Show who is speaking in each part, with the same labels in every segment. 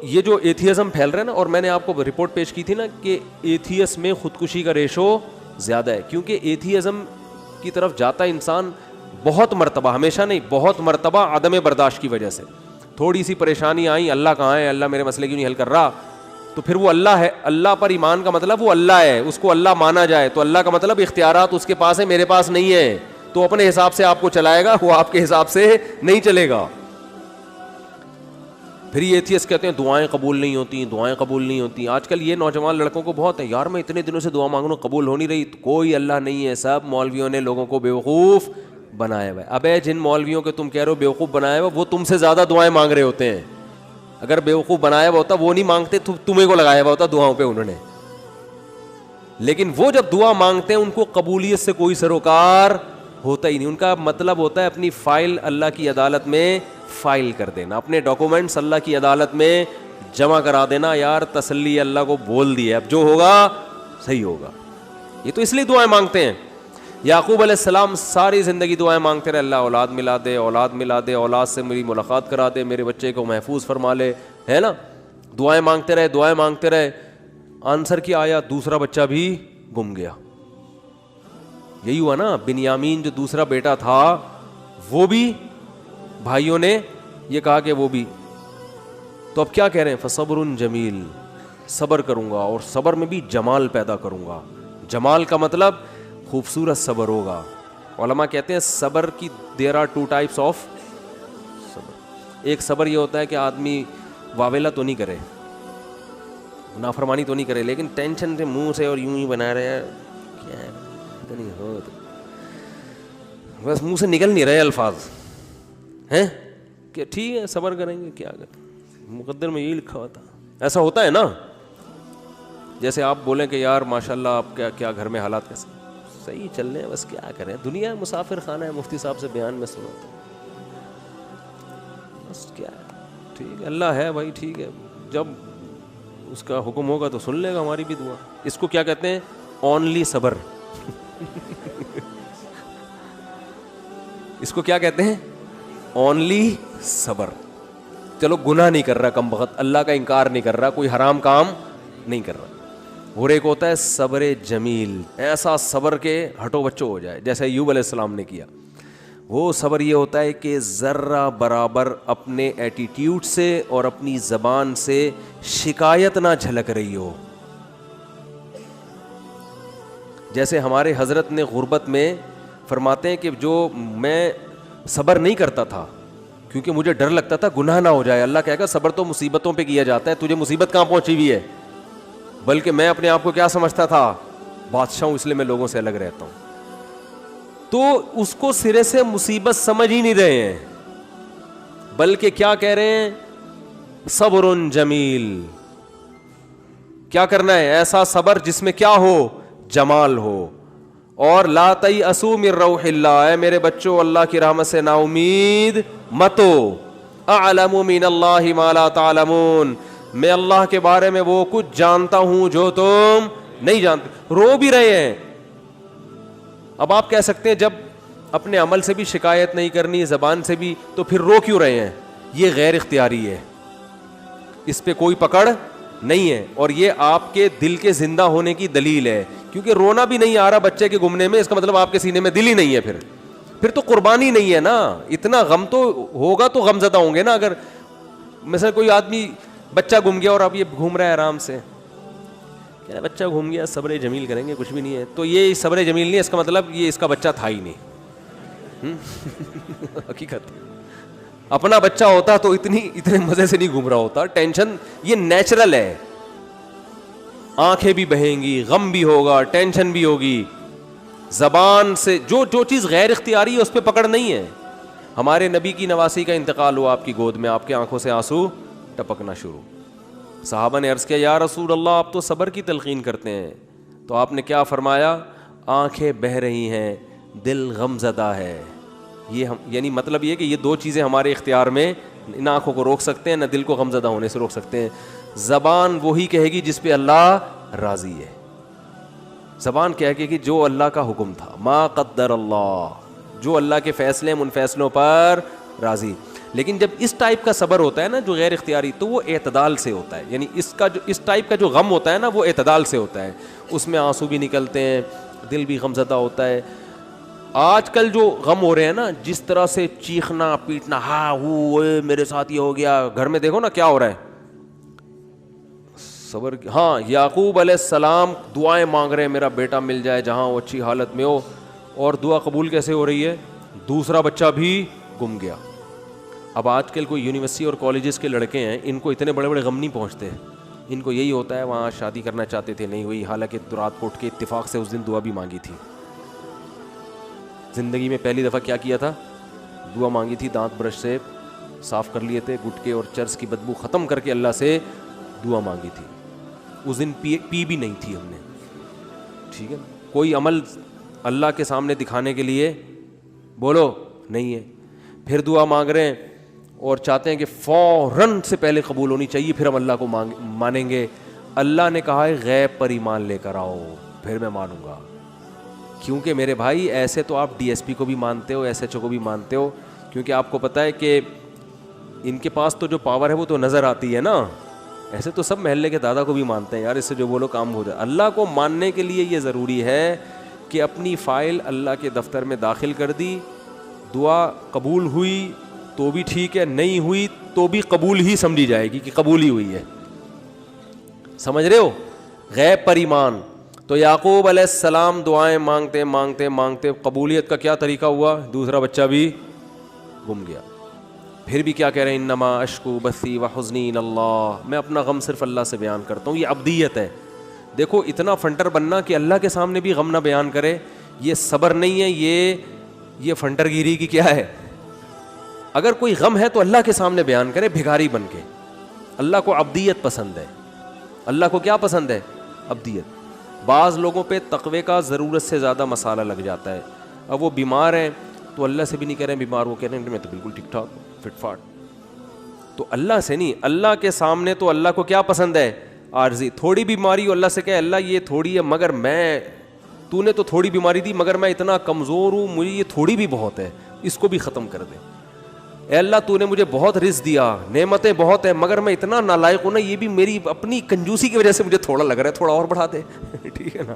Speaker 1: یہ جو ایتھیزم پھیل رہا ہے نا, اور میں نے آپ کو رپورٹ پیش کی تھی نا کہ ایتھیس میں خودکشی کا ریشو زیادہ ہے, کیونکہ ایتھیزم کی طرف جاتا انسان بہت مرتبہ, ہمیشہ نہیں, بہت مرتبہ عدم برداشت کی وجہ سے. تھوڑی سی پریشانی آئی, اللہ کہاں ہے, اللہ میرے مسئلے کیوں نہیں حل کر رہا, تو پھر وہ اللہ ہے. اللہ پر ایمان کا مطلب وہ اللہ ہے, اس کو اللہ مانا جائے, تو اللہ کا مطلب اختیارات اس کے پاس ہے, میرے پاس نہیں ہے, تو اپنے حساب سے آپ کو چلائے گا, وہ آپ کے حساب سے نہیں چلے گا. پھر یہ ایتھیسٹ کہتے ہیں دعائیں قبول نہیں ہوتی, دعائیں قبول نہیں ہوتی. آج کل یہ نوجوان لڑکوں کو بہت ہے, یار میں اتنے دنوں سے دعا مانگ رہا ہوں قبول ہو نہیں رہی. کوئی اللہ نہیں ہے, سب مولویوں نے لوگوں کو بیوقوف بنایا ہوا ہے. ابے جن مولویوں کے تم کہہ رہے ہو بیوقوف بنایا ہوا, وہ تم سے زیادہ دعائیں مانگ رہے ہوتے ہیں. اگر بیوقوف بنایا ہوا ہوتا وہ نہیں مانگتے, تمہیں کو لگایا ہوا ہوتا دعاؤں پہ انہوں نے. لیکن وہ جب دعا مانگتے ہیں ان کو قبولیت سے کوئی سروکار ہوتا ہی نہیں. ان کا مطلب ہوتا ہے اپنی فائل اللہ کی عدالت میں فائل کر دینا, اپنے ڈاکومنٹس اللہ کی عدالت میں جمع کرا دینا. یار تسلی اللہ کو بول دی ہے, اب جو ہوگا صحیح ہوگا. یہ تو اس لیے دعائیں مانگتے ہیں. یعقوب علیہ السلام ساری زندگی دعائیں مانگتے رہے, اللہ اولاد ملا دے, اولاد ملا دے, اولاد سے میری ملاقات کرا دے, میرے بچے کو محفوظ فرما لے, ہے نا. دعائیں مانگتے رہے, دعائیں مانگتے رہے. آنسر کیا آیا, دوسرا بچہ بھی گم گیا. یہی ہوا نا, بنیامین جو دوسرا بیٹا تھا وہ بھی بھائیوں نے یہ کہا کہ وہ بھی. تو اب کیا کہہ رہے ہیں, فصبر جمیل, صبر کروں گا اور صبر میں بھی جمال پیدا کروں گا. جمال کا مطلب خوبصورت صبر ہوگا. علماء کہتے ہیں صبر کی دیر آر 2 types آف صبر. ایک صبر یہ ہوتا ہے کہ آدمی واویلا تو نہیں کرے, نافرمانی تو نہیں کرے, لیکن ٹینشن سے منہ سے اور یوں ہی بنا رہے ہیں, کیا ہے نہیں ہو, بس منہ سے نکل نہیں رہے الفاظ ہیں کہ ٹھیک ہے صبر کریں گے, کیا کریں, مقدر میں یہی لکھا ہوا تھا. ایسا ہوتا ہے نا, جیسے آپ بولیں کہ یار ماشاء اللہ آپ کیا گھر میں حالات کیسے, صحیح چل رہے ہیں, بس کیا کریں, دنیا مسافر خانہ ہے, مفتی صاحب سے بیان میں سنا تھا, بس کیا ہے, ٹھیک ہے اللہ ہے بھائی, ٹھیک ہے, جب اس کا حکم ہوگا تو سن لے گا ہماری بھی دعا. اس کو کیا کہتے ہیں, اونلی صبر. اس کو کیا کہتے ہیں, اونلی صبر. چلو گناہ نہیں کر رہا کم بخت, اللہ کا انکار نہیں کر رہا, کوئی حرام کام نہیں کر رہا. اور ایک ہوتا ہے صبر جمیل, ایسا صبر کے ہٹو بچو ہو جائے جیسے ایوب علیہ السلام نے کیا. وہ صبر یہ ہوتا ہے کہ ذرہ برابر اپنے ایٹیٹیوڈ سے اور اپنی زبان سے شکایت نہ جھلک رہی ہو. جیسے ہمارے حضرت نے غربت میں فرماتے ہیں کہ جو میں صبر نہیں کرتا تھا کیونکہ مجھے ڈر لگتا تھا گناہ نہ ہو جائے. اللہ کہے گا صبر تو مصیبتوں پہ کیا جاتا ہے, تجھے مصیبت کہاں پہنچی ہوئی ہے, بلکہ میں اپنے آپ کو کیا سمجھتا تھا, بادشاہ ہوں, اس لیے میں لوگوں سے الگ رہتا ہوں. تو اس کو سرے سے مصیبت سمجھ ہی نہیں رہے ہیں, بلکہ کیا کہہ رہے ہیں, صبر جمیل. کیا کرنا ہے, ایسا صبر جس میں کیا ہو, جمال ہو. اور لا تیأسوا من روح اللہ, اے میرے بچوں اللہ کی رحمت سے نا امید مت ہو. اعلم من اللہ ما لا تعلمون, میں اللہ کے بارے میں وہ کچھ جانتا ہوں جو تم نہیں جانتے. رو بھی رہے ہیں. اب آپ کہہ سکتے ہیں جب اپنے عمل سے بھی شکایت نہیں کرنی, زبان سے بھی, تو پھر رو کیوں رہے ہیں؟ یہ غیر اختیاری ہے, اس پہ کوئی پکڑ نہیں ہے, اور یہ آپ کے دل کے زندہ ہونے کی دلیل ہے. کیونکہ رونا بھی نہیں آ رہا بچے کے گمنے میں, اس کا مطلب آپ کے سینے میں دل ہی نہیں ہے. پھر تو قربانی نہیں ہے نا. اتنا غم تو ہوگا تو غم زدہ ہوں گے نا. اگر مثلا کوئی آدمی بچہ گم گیا اور اب یہ گھوم رہا ہے آرام سے, کیا بچہ گھوم گیا, صبر جمیل کریں گے, کچھ بھی نہیں ہے, تو یہ صبر جمیل نہیں, اس کا مطلب یہ اس کا بچہ تھا ہی نہیں. حقیقت اپنا بچہ ہوتا تو اتنے مزے سے نہیں گھوم رہا ہوتا. ٹینشن یہ نیچرل ہے, آنکھیں بھی بہیں گی, غم بھی ہوگا, ٹینشن بھی ہوگی. زبان سے جو چیز غیر اختیاری ہے اس پہ پکڑ نہیں ہے. ہمارے نبی کی نواسی کا انتقال ہوا آپ کی گود میں, آپ کے آنکھوں سے آنسو ٹپکنا شروع. صحابہ نے عرض کیا یا رسول اللہ آپ تو صبر کی تلقین کرتے ہیں, تو آپ نے کیا فرمایا, آنکھیں بہہ رہی ہیں, دل غم زدہ ہے. یہ یعنی مطلب یہ کہ یہ دو چیزیں ہمارے اختیار میں, نہ آنکھوں کو روک سکتے ہیں نہ دل کو غم زدہ ہونے سے روک سکتے ہیں. زبان وہی کہے گی جس پہ اللہ راضی ہے. زبان کہے گی کہ جو اللہ کا حکم تھا, ما قدر اللہ, جو اللہ کے فیصلے ان فیصلوں پر راضی. لیکن جب اس ٹائپ کا صبر ہوتا ہے نا جو غیر اختیاری, تو وہ اعتدال سے ہوتا ہے. یعنی اس ٹائپ کا جو غم ہوتا ہے نا وہ اعتدال سے ہوتا ہے, اس میں آنسو بھی نکلتے ہیں, دل بھی غمزدہ ہوتا ہے. آج کل جو غم ہو رہے ہیں نا, جس طرح سے چیخنا پیٹنا, ہاں وہ میرے ساتھ یہ ہو گیا, گھر میں دیکھو نا کیا ہو رہا ہے. صبر. ہاں یعقوب علیہ السلام دعائیں مانگ رہے ہیں میرا بیٹا مل جائے جہاں وہ اچھی حالت میں ہو, اور دعا قبول کیسے ہو رہی ہے؟ دوسرا بچہ بھی گم گیا. اب آج کل کوئی یونیورسٹی اور کالجز کے لڑکے ہیں, ان کو اتنے بڑے بڑے غم نہیں پہنچتے, ان کو یہی ہوتا ہے وہاں شادی کرنا چاہتے تھے نہیں ہوئی, حالانکہ رات کو اٹھ کے اتفاق سے اس دن دعا بھی مانگی تھی. زندگی میں پہلی دفعہ کیا کیا تھا؟ دعا مانگی تھی, دانت برش سے صاف کر لیے تھے, گٹکے اور چرس کی بدبو ختم کر کے اللہ سے دعا مانگی تھی. اس دن پی بھی نہیں تھی ہم نے, ٹھیک ہے. کوئی عمل اللہ کے سامنے دکھانے کے لیے بولو نہیں ہے. پھر دعا مانگ رہے ہیں اور چاہتے ہیں کہ فوراً سے پہلے قبول ہونی چاہیے, پھر ہم اللہ کو مانیں گے. اللہ نے کہا ہے غیب پر ایمان لے کر آؤ پھر میں مانوں گا. کیونکہ میرے بھائی ایسے تو آپ ڈی ایس پی کو بھی مانتے ہو, ایس ایچ او کو بھی مانتے ہو, کیونکہ آپ کو پتہ ہے کہ ان کے پاس تو جو پاور ہے وہ تو نظر آتی ہے نا. ایسے تو سب محلے کے دادا کو بھی مانتے ہیں, یار اس سے جو بولو کام ہو جائے. اللہ کو ماننے کے لیے یہ ضروری ہے کہ اپنی فائل اللہ کے دفتر میں داخل کر دی, دعا قبول ہوئی تو بھی ٹھیک ہے, نہیں ہوئی تو بھی قبول ہی سمجھی جائے گی کہ قبول ہی ہوئی ہے. سمجھ رہے ہو؟ غیب پر ایمان. تو یعقوب علیہ السلام دعائیں مانگتے مانگتے مانگتے قبولیت کا کیا طریقہ ہوا؟ دوسرا بچہ بھی گم گیا. پھر بھی کیا کہہ رہے ہیں؟ انما اشکو بثی وحزنی الی اللہ, میں اپنا غم صرف اللہ سے بیان کرتا ہوں. یہ عبدیت ہے. دیکھو اتنا فنٹر بننا کہ اللہ کے سامنے بھی غم نہ بیان کرے, یہ صبر نہیں ہے, یہ فنٹر گیری کی کیا ہے. اگر کوئی غم ہے تو اللہ کے سامنے بیان کرے بھکاری بن کے. اللہ کو عبدیت پسند ہے. اللہ کو کیا پسند ہے؟ عبدیت. بعض لوگوں پہ تقوی کا ضرورت سے زیادہ مسالہ لگ جاتا ہے. اب وہ بیمار ہیں تو اللہ سے بھی نہیں کہہ رہے ہیں بیمار, وہ کہہ رہے ہیں میں تو بالکل ٹھیک ٹھاک فٹ فاٹ. تو اللہ سے نہیں, اللہ کے سامنے تو اللہ کو کیا پسند ہے؟ عارضی. تھوڑی بیماری ہو اللہ سے کہے اللہ یہ تھوڑی ہے مگر تو نے تو تھوڑی بیماری دی مگر میں اتنا کمزور ہوں, مجھے یہ تھوڑی بھی بہت ہے, اس کو بھی ختم کر دے. اے اللہ تو نے مجھے بہت رزق دیا, نعمتیں بہت ہیں, مگر میں اتنا نالائق ہوں نا, یہ بھی میری اپنی کنجوسی کی وجہ سے مجھے تھوڑا لگ رہا ہے, تھوڑا اور بڑھا دے. ٹھیک ہے نا.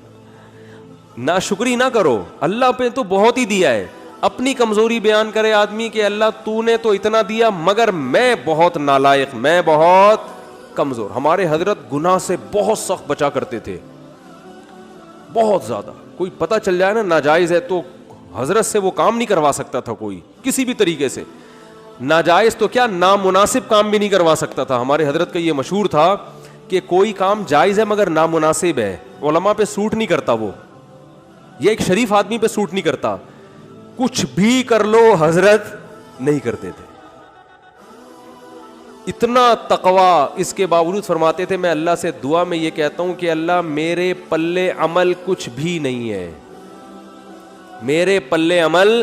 Speaker 1: ناشکری نہ کرو, اللہ پہ تو بہت ہی دیا ہے. اپنی کمزوری بیان کرے آدمی کہ اللہ تو نے تو اتنا دیا مگر میں بہت نالائق, میں بہت کمزور. ہمارے حضرت گناہ سے بہت سخت بچا کرتے تھے, بہت زیادہ. کوئی پتہ چل جائے نا ناجائز ہے تو حضرت سے وہ کام نہیں کروا سکتا تھا کوئی کسی بھی طریقے سے. ناجائز تو کیا نامناسب کام بھی نہیں کروا سکتا تھا. ہمارے حضرت کا یہ مشہور تھا کہ کوئی کام جائز ہے مگر نامناسب ہے, علماء پہ سوٹ نہیں کرتا, وہ یہ ایک شریف آدمی پہ سوٹ نہیں کرتا. کچھ بھی کر لو حضرت نہیں کرتے تھے. اتنا تقویٰ, اس کے باوجود فرماتے تھے میں اللہ سے دعا میں یہ کہتا ہوں کہ اللہ میرے پلے عمل کچھ بھی نہیں ہے, میرے پلے عمل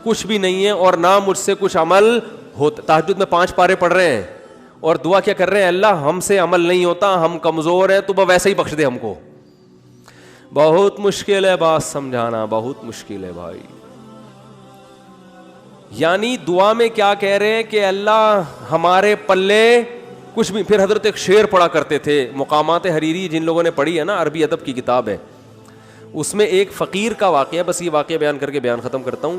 Speaker 1: کچھ بھی نہیں ہے اور نہ مجھ سے کچھ عمل ہوتا. تہجد میں 5 پارے پڑھ رہے ہیں اور دعا کیا کر رہے ہیں؟ اللہ ہم سے عمل نہیں ہوتا, ہم کمزور ہیں, تو ویسے ہی بخش دے ہم کو. بہت مشکل ہے بات سمجھانا, بہت مشکل ہے بھائی. یعنی دعا میں کیا کہہ رہے ہیں کہ اللہ ہمارے پلے کچھ بھی. پھر حضرت ایک شعر پڑھا کرتے تھے, مقامات حریری جن لوگوں نے پڑھی ہے نا, عربی ادب کی کتاب ہے, اس میں ایک فقیر کا واقعہ, بس یہ واقعہ بیان کر کے بیان ختم کرتا ہوں.